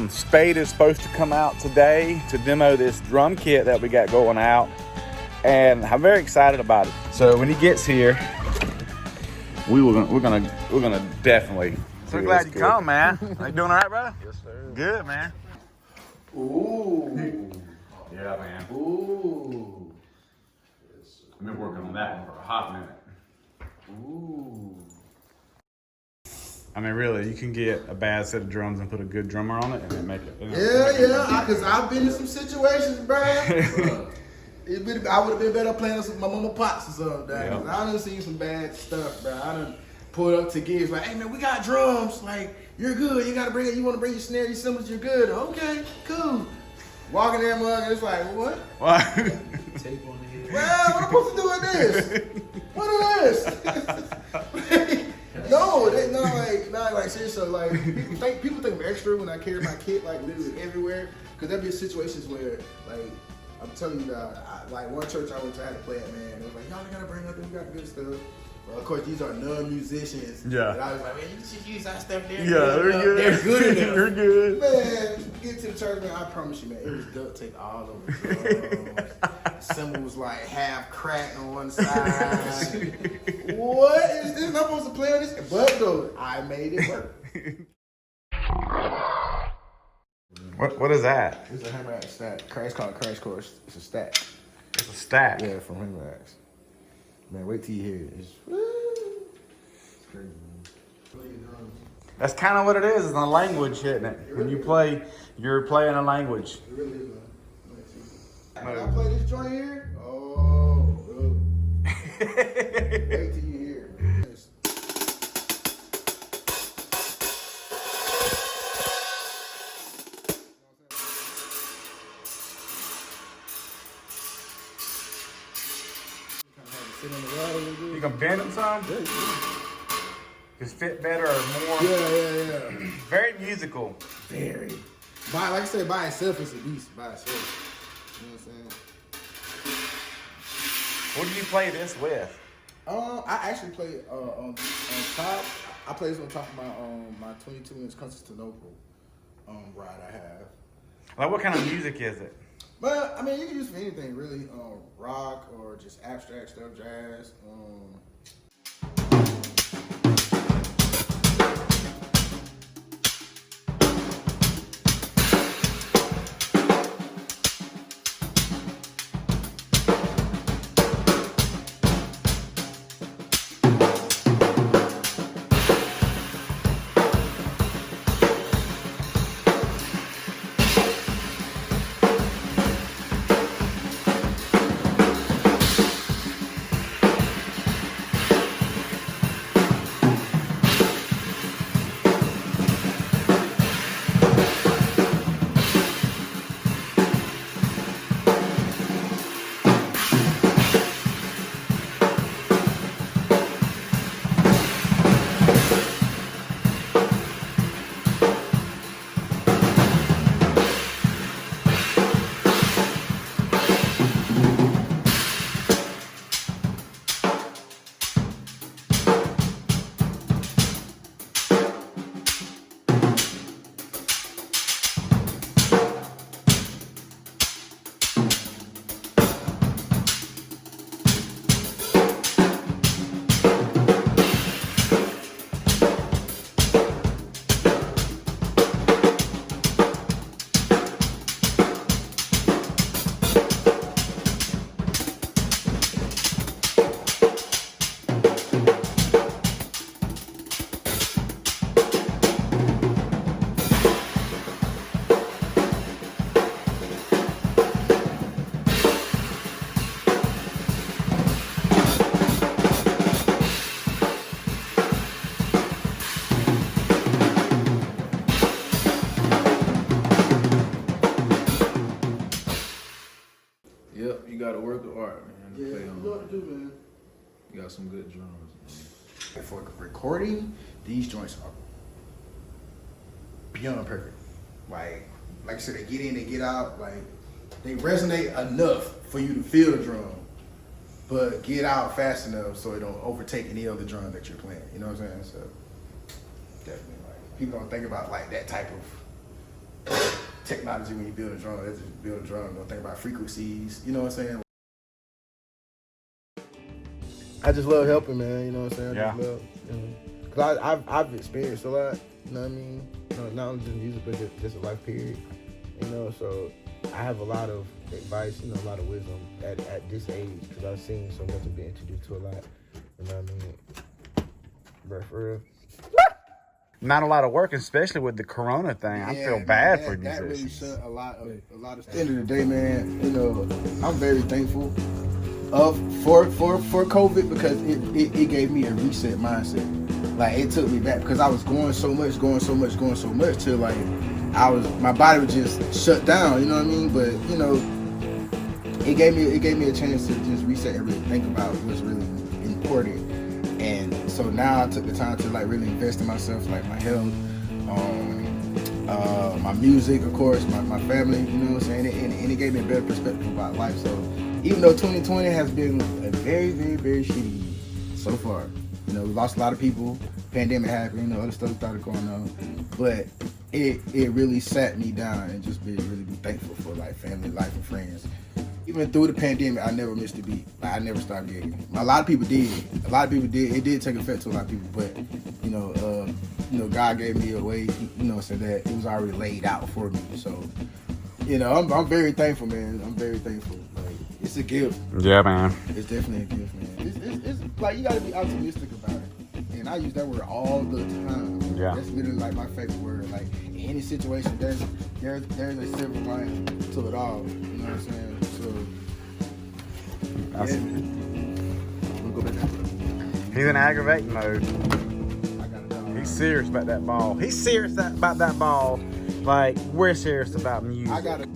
Spade is supposed to come out today to demo this drum kit that we got going out, and I'm very excited about it. So when he gets here, we're gonna definitely. So glad you come, man. You doing all right, brother? Yes, sir. Good, man. Ooh. Yeah, man. Ooh. I've been working on that one for a hot minute. Ooh. I mean, really, you can get a bad set of drums and put a good drummer on it, and then make it. Yeah, because I've been in some situations, bro. I would have been better playing with my mama pops or something. Yeah. I done seen some bad stuff, bro. I done pulled up to gigs like, hey man, we got drums. Like, you're good. You gotta bring it. You want to bring your snare, your cymbals. You're good. Okay, cool. Walking there, mug, and it's like, what? What? Tape on the head. Well, what am I supposed to do with this? What is this? No, like seriously, like people think I'm extra when I carry my kit like literally everywhere. Cause there be situations where, like, I'm telling you, like one church I went to, I had to play at, man. It was like, y'all gotta bring up, we got good stuff. Well, of course, these are non-musicians. Yeah. And I was like, man, you should use that stuff there. Yeah, they're good. They're good enough. They're good. Man, get to the church, man. I promise you, man, it was duct tape all over the drums. Cymbal was like half cracked on one side. What is this? I'm not supposed to play on this? But though, I made it work. What is that? It's a hammer axe stack. It's called a crash course. It's a stack. It's a stack. Yeah, from hammer axe. Man, wait till you hear it. It's crazy, man. That's kind of what it is. It's a language, isn't it? When you play, you're playing a language. It really is, man. When I play this joint here, oh, wait till you hear it. You can bend them some? Yeah, Just fit better or more? yeah. Very musical. Very. Like I said, by itself, it's a beast. By itself. You know what I'm saying? What do you play this with? I actually play on top. I play this on top of my 22-inch Constantinople ride I have. Like, what kind of music is it? But I mean, you can use it for anything really. Rock or just abstract stuff, jazz. Yep, you gotta work the art, man. Yeah, you know what to do, man. You got some good drums, man. For recording, these joints are beyond perfect. Like I said, they get in, they get out. Like, they resonate enough for you to feel the drum, but get out fast enough so it don't overtake any other drum that you're playing. You know what I'm saying? So definitely, like, people don't think about like that type of technology when you build a drum. That's just build a drum. Don't think about frequencies. You know what I'm saying? I just love helping, man. You know what I'm saying? Yeah. I just love, cause I've experienced a lot. You know what I mean? Not only just music, but just a life period. You know, so I have a lot of advice, a lot of wisdom at this age, because I've seen so much and been introduced to a lot. You know what I mean? Bro, for real. Not a lot of work, especially with the Corona thing. I feel bad for that really musicians. shut a lot of stuff. At the end of the day, man, I'm very thankful for COVID, because it gave me a reset mindset. Like, it took me back, because I was going so much till like my body was just shut down. You know what I mean? But it gave me a chance to just reset and really think about what's really important. And so now I took the time to like really invest in myself, like my health, my music, of course, my family, you know what I'm saying? And it gave me a better perspective about life. So even though 2020 has been a very, very, very shitty year so far, we lost a lot of people, pandemic happened, other stuff started going on, but it really sat me down and just really be thankful for like family, life, and friends. Even through the pandemic, I never missed a beat. Like, I never stopped gigging. A lot of people did. It did take effect to a lot of people, but God gave me a way, so that it was already laid out for me. So, I'm very thankful, man. I'm very thankful. Like, it's a gift. Yeah, man. It's definitely a gift, man. It's like, you gotta be optimistic about it. And I use that word all the time. Yeah. That's literally like my favorite word. Like, in any situation, there's a silver lining to it all. You know what I'm saying? So, we'll go back down. He's in aggravating mode. I got it down. He's serious about that ball. He's serious about that ball. Like, we're serious about music. I got it.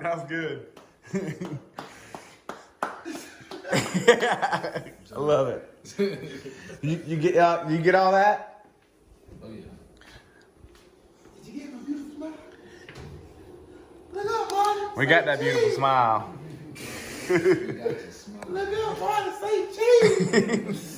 That was good. I love it. You get all that? Oh yeah. Did you get my beautiful smile? Look up, Marty. We got that beautiful smile. Look up, Marty. Say cheese.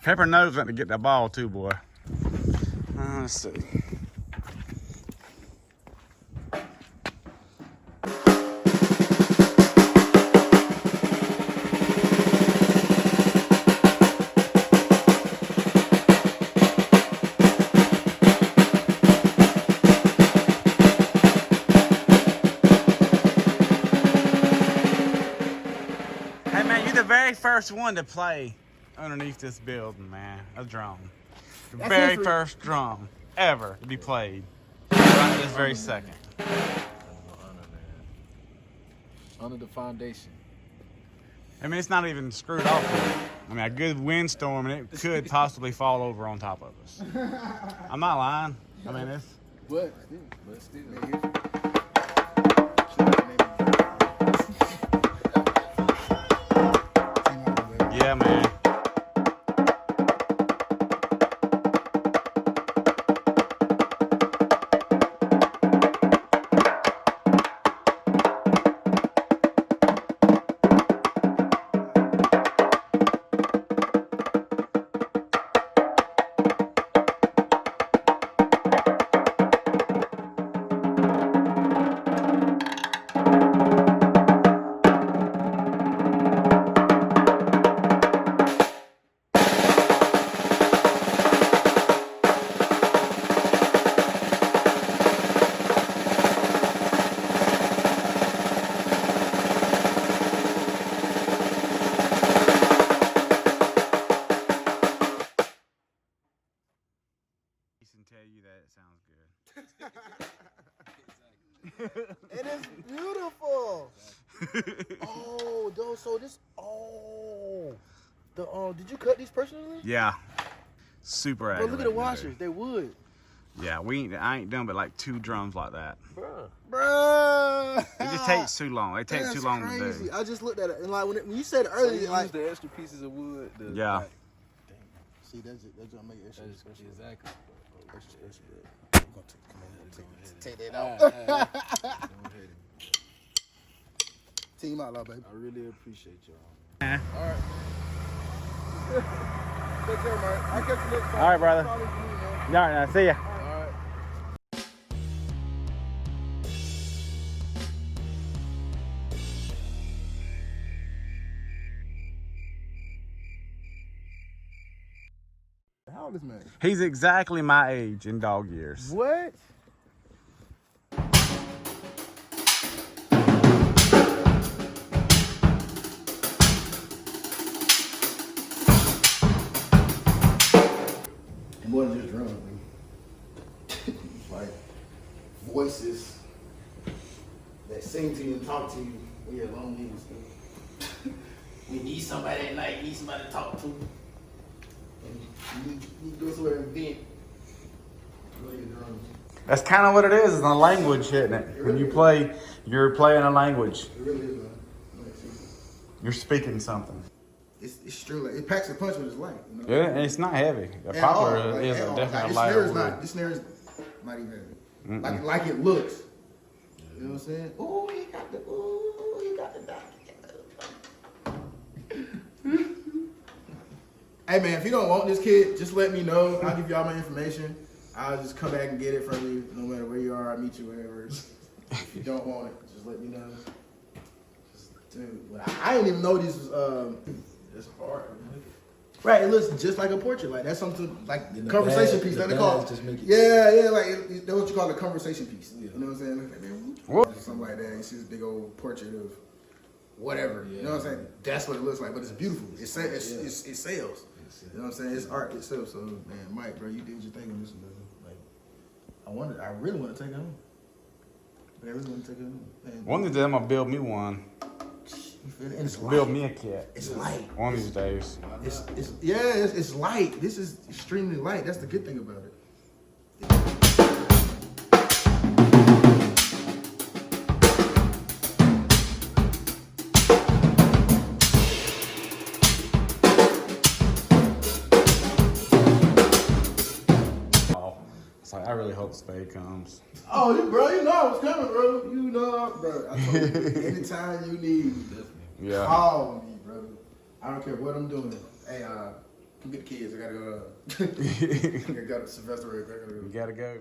Pepper knows when to get that ball too, boy. Let's see. Hey man, you're the very first one to play underneath this building, man. A drum. The very first drum ever to be played right this very second. Under the foundation. I mean, it's not even screwed off yet. I mean, a good windstorm and it could possibly fall over on top of us. I'm not lying. I mean, it's... But still. Yeah, man. And tell you that it sounds good. It is beautiful. Oh, though, so this. Oh, did you cut these personally? Yeah, super Bro, accurate. look at the washers. They wood. Yeah, I ain't done but like 2 drums like that. Bruh. It just takes too long. It takes too long crazy. to do. I just looked at it and like when you said So earlier, you like use the extra pieces of wood. Yeah. Like, see that's gonna make it extra special. Exactly. Extra special. I'm gonna take that out. Team out, baby. I really appreciate y'all. Eh. All right. Take care, man. I'll catch you next time. All right, brother. Call me if you need, man. All right, now see ya. All right. How old is man? He's exactly my age in dog years. What? More than just drums, man. It's like voices that sing to you and talk to you when you're lonely and stuff. We need somebody at night, need somebody to talk to. And you need to go somewhere and vent. Play your drums. That's kind of what it is a language, isn't it? When you play, you're playing a language. It really is, man. Like, You're speaking something. it's true. Like, it packs a punch, but it's light. You know? Yeah, and it's not heavy. A At all, poplar like, is at all. definitely Like, a lighter this snare is not even heavy. Mm-mm. Like it looks. You know what I'm saying? Oh, he got the dot. Hey man, if you don't want this kit, just let me know. I'll give y'all my information. I'll just come back and get it from you, no matter where you are. I'll meet you wherever. If you don't want it, just let me know. Dude, I didn't even know this was it's hard. Right, it looks just like a portrait. Like that's something like conversation piece. The That they call just make it. yeah, like that's what you call a conversation piece. Yeah. You know what I'm saying? Like, man, What? something like that. It's just a big old portrait of whatever. Yeah. You know what I'm saying? That's what it looks like, but it's beautiful. It sells. You know what I'm saying? It's art itself. So man, Mike, bro, you did your thing on this one, brother. Like, I really want to take it home. I really want to take it home. Man, One of them, I'm gonna build me one. you feel it? And it's light. Build me a kit. It's light. One of these days. It's light. This is extremely light. That's the good thing about it. Oh, it's like I really hope Spade comes. Oh, bro, you know I was coming, bro. You know, bro. I told you, anytime you need, Yeah. call me, bro. I don't care what I'm doing. Hey, Come get the kids. I gotta go. I gotta go to Sylvester. I gotta go. You gotta go.